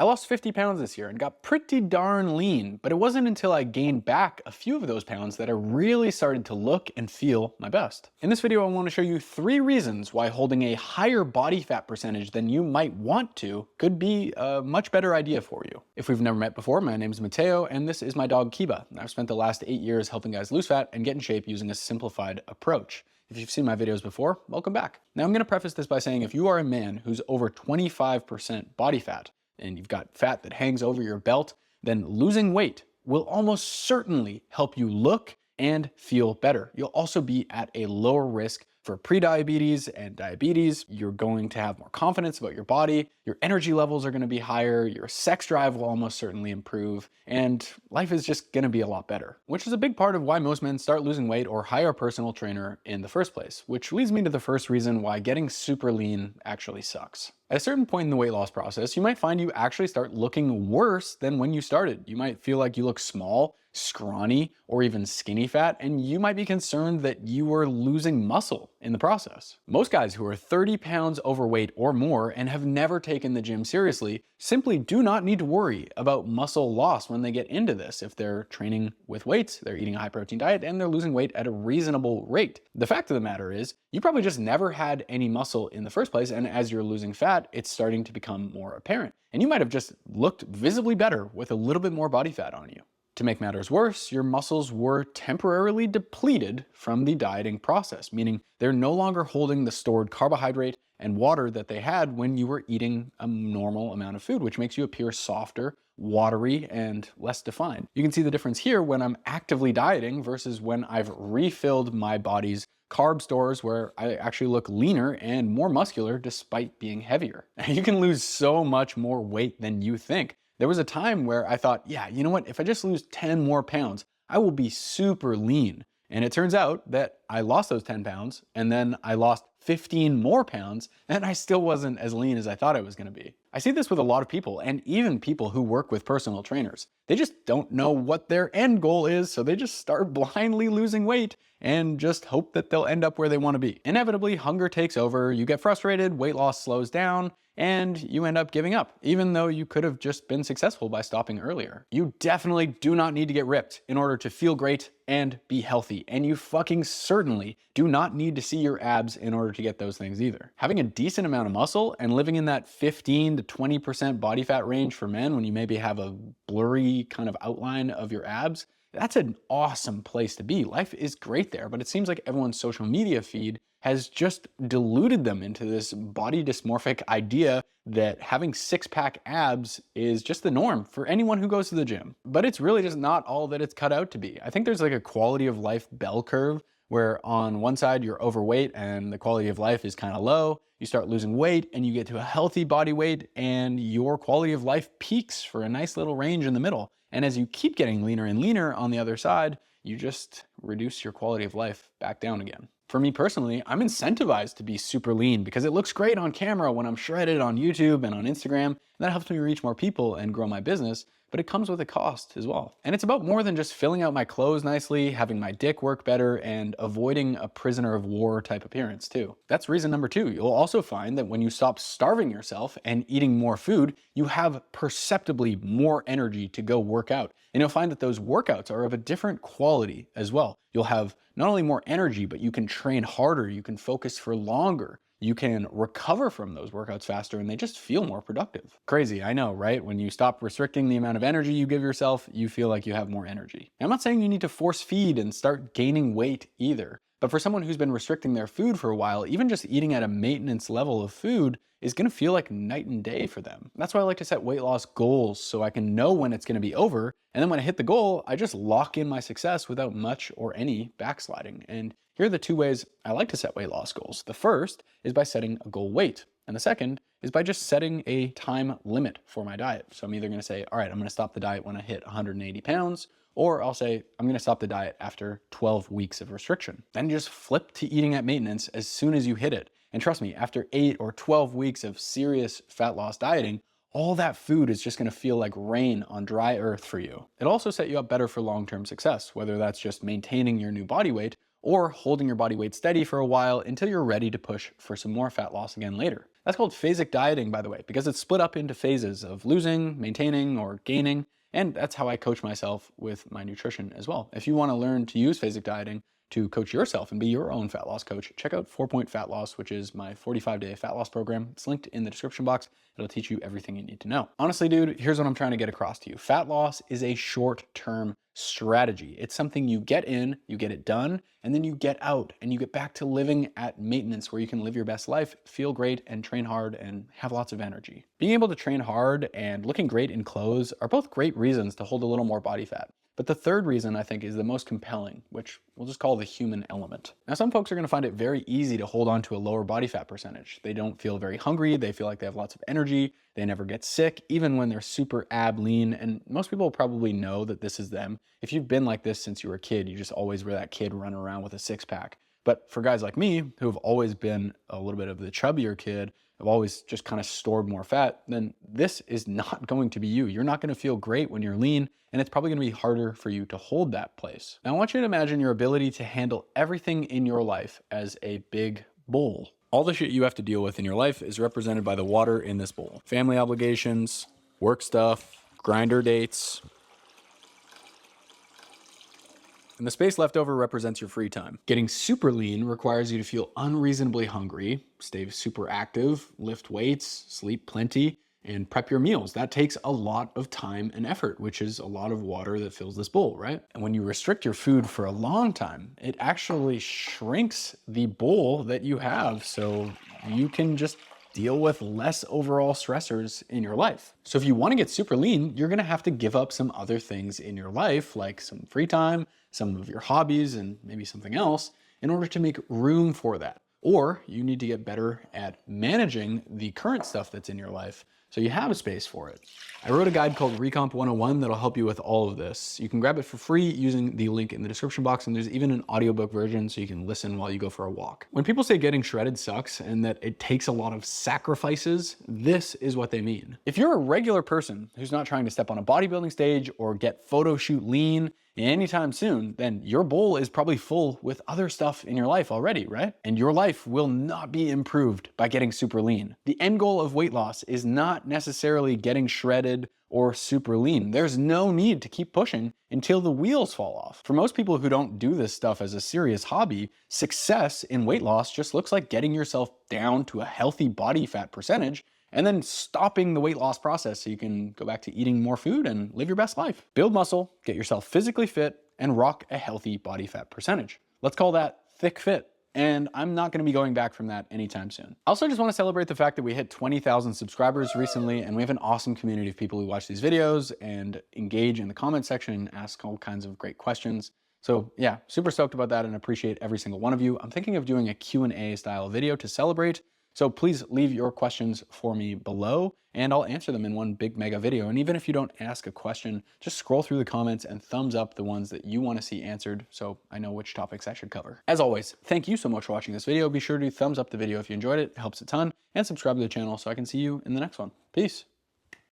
I lost 50 pounds this year and got pretty darn lean, but it wasn't until I gained back a few of those pounds that I really started to look and feel my best. In this video, I want to show you 3 reasons why holding a higher body fat percentage than you might want to could be a much better idea for you. If we've never met before, my name is Matteo and this is my dog Kiba. I've spent the last 8 years helping guys lose fat and get in shape using a simplified approach. If you've seen my videos before, welcome back. Now I'm going to preface this by saying if you are a man who's over 25% body fat, and you've got fat that hangs over your belt, then losing weight will almost certainly help you look and feel better. You'll also be at a lower risk for prediabetes and diabetes. You're going to have more confidence about your body. Your energy levels are going to be higher. Your sex drive will almost certainly improve. And life is just going to be a lot better, which is a big part of why most men start losing weight or hire a personal trainer in the first place, which leads me to the first reason why getting super lean actually sucks. At a certain point in the weight loss process, you might find you actually start looking worse than when you started. You might feel like you look small, scrawny, or even skinny fat, and you might be concerned that you are losing muscle in the process. Most guys who are 30 pounds overweight or more and have never taken the gym seriously simply do not need to worry about muscle loss when they get into this. If they're training with weights, they're eating a high protein diet, and they're losing weight at a reasonable rate. The fact of the matter is, you probably just never had any muscle in the first place, and as you're losing fat, it's starting to become more apparent. And you might have just looked visibly better with a little bit more body fat on you. To make matters worse, your muscles were temporarily depleted from the dieting process, meaning they're no longer holding the stored carbohydrate and water that they had when you were eating a normal amount of food, which makes you appear softer, watery, and less defined. You can see the difference here when I'm actively dieting versus when I've refilled my body's carb stores, where I actually look leaner and more muscular despite being heavier. You can lose so much more weight than you think. There was a time where I thought, yeah, you know what, if I just lose 10 more pounds, I will be super lean. And it turns out that I lost those 10 pounds and then I lost 15 more pounds and I still wasn't as lean as I thought I was going to be. I see this with a lot of people, and even people who work with personal trainers. They just don't know what their end goal is, so they just start blindly losing weight and just hope that they'll end up where they want to be. Inevitably, hunger takes over, you get frustrated, weight loss slows down, and you end up giving up, even though you could have just been successful by stopping earlier. You definitely do not need to get ripped in order to feel great and be healthy, and you fucking certainly do not need to see your abs in order to get those things either. Having a decent amount of muscle and living in that 15 to 20% body fat range for men when you maybe have a blurry kind of outline of your abs, that's an awesome place to be. Life is great there, but it seems like everyone's social media feed has just deluded them into this body dysmorphic idea that having six-pack abs is just the norm for anyone who goes to the gym. But it's really just not all that it's cut out to be. I think there's like a quality of life bell curve where on one side you're overweight and the quality of life is kind of low. You start losing weight and you get to a healthy body weight and your quality of life peaks for a nice little range in the middle. And as you keep getting leaner and leaner on the other side, you just reduce your quality of life back down again. For me personally, I'm incentivized to be super lean because it looks great on camera when I'm shredded on YouTube and on Instagram. And that helps me reach more people and grow my business, but it comes with a cost as well. And it's about more than just filling out my clothes nicely, having my dick work better, and avoiding a prisoner of war type appearance too. That's reason number 2. You'll also find that when you stop starving yourself and eating more food, you have perceptibly more energy to go work out. And you'll find that those workouts are of a different quality as well. You'll have not only more energy, but you can train harder, you can focus for longer. You can recover from those workouts faster and they just feel more productive. Crazy, I know, right? When you stop restricting the amount of energy you give yourself, you feel like you have more energy. I'm not saying you need to force feed and start gaining weight either. But for someone who's been restricting their food for a while, even just eating at a maintenance level of food is gonna feel like night and day for them. That's why I like to set weight loss goals so I can know when it's gonna be over. And then when I hit the goal, I just lock in my success without much or any backsliding. And here are the 2 ways I like to set weight loss goals. The first is by setting a goal weight. And the second is by just setting a time limit for my diet. So I'm either gonna say, all right, I'm gonna stop the diet when I hit 180 pounds, or I'll say, I'm gonna stop the diet after 12 weeks of restriction. Then you just flip to eating at maintenance as soon as you hit it. And trust me, after 8 or 12 weeks of serious fat loss dieting, all that food is just gonna feel like rain on dry earth for you. It'll also set you up better for long-term success, whether that's just maintaining your new body weight or holding your body weight steady for a while until you're ready to push for some more fat loss again later. That's called phasic dieting, by the way, because it's split up into phases of losing, maintaining, or gaining. And that's how I coach myself with my nutrition as well. If you want to learn to use phasic dieting to coach yourself and be your own fat loss coach, check out 4-Point Fat Loss, which is my 45-day fat loss program. It's linked in the description box. It'll teach you everything you need to know. Honestly, dude, here's what I'm trying to get across to you. Fat loss is a short-term strategy. It's something you get in, you get it done, and then you get out and you get back to living at maintenance where you can live your best life, feel great, and train hard and have lots of energy. Being able to train hard and looking great in clothes are both great reasons to hold a little more body fat. But the third reason I think is the most compelling, which we'll just call the human element. Now, some folks are going to find it very easy to hold on to a lower body fat percentage. They don't feel very hungry. They feel like they have lots of energy. They never get sick, even when they're super ab lean. And most people probably know that this is them. If you've been like this since you were a kid, you just always were that kid running around with a six pack. But for guys like me, who have always been a little bit of the chubbier kid, have always just kind of stored more fat, then this is not going to be you. You're not going to feel great when you're lean, and it's probably going to be harder for you to hold that place. Now, I want you to imagine your ability to handle everything in your life as a big bowl. All the shit you have to deal with in your life is represented by the water in this bowl. Family obligations, work stuff, grinder dates, and the space left over represents your free time. Getting super lean requires you to feel unreasonably hungry, stay super active, lift weights, sleep plenty, and prep your meals. That takes a lot of time and effort, which is a lot of water that fills this bowl, right? And when you restrict your food for a long time, it actually shrinks the bowl that you have, so you can just deal with less overall stressors in your life. So if you want to get super lean, you're going to have to give up some other things in your life, like some free time, some of your hobbies, and maybe something else, in order to make room for that. Or you need to get better at managing the current stuff that's in your life so you have a space for it. I wrote a guide called Recomp 101 that'll help you with all of this. You can grab it for free using the link in the description box, and there's even an audiobook version so you can listen while you go for a walk. When people say getting shredded sucks and that it takes a lot of sacrifices, this is what they mean. If you're a regular person who's not trying to step on a bodybuilding stage or get photo shoot lean anytime soon, then your bowl is probably full with other stuff in your life already, right? And your life will not be improved by getting super lean. The end goal of weight loss is not necessarily getting shredded or super lean. There's no need to keep pushing until the wheels fall off. For most people who don't do this stuff as a serious hobby, success in weight loss just looks like getting yourself down to a healthy body fat percentage and then stopping the weight loss process so you can go back to eating more food and live your best life. Build muscle, get yourself physically fit, and rock a healthy body fat percentage. Let's call that thick fit. And I'm not gonna be going back from that anytime soon. I also just wanna celebrate the fact that we hit 20,000 subscribers recently, and we have an awesome community of people who watch these videos and engage in the comment section and ask all kinds of great questions. So yeah, super stoked about that and appreciate every single one of you. I'm thinking of doing a Q&A style video to celebrate. So please leave your questions for me below and I'll answer them in one big mega video. And even if you don't ask a question, just scroll through the comments and thumbs up the ones that you want to see answered so I know which topics I should cover. As always, thank you so much for watching this video. Be sure to thumbs up the video if you enjoyed it. It helps a ton. And subscribe to the channel so I can see you in the next one. Peace.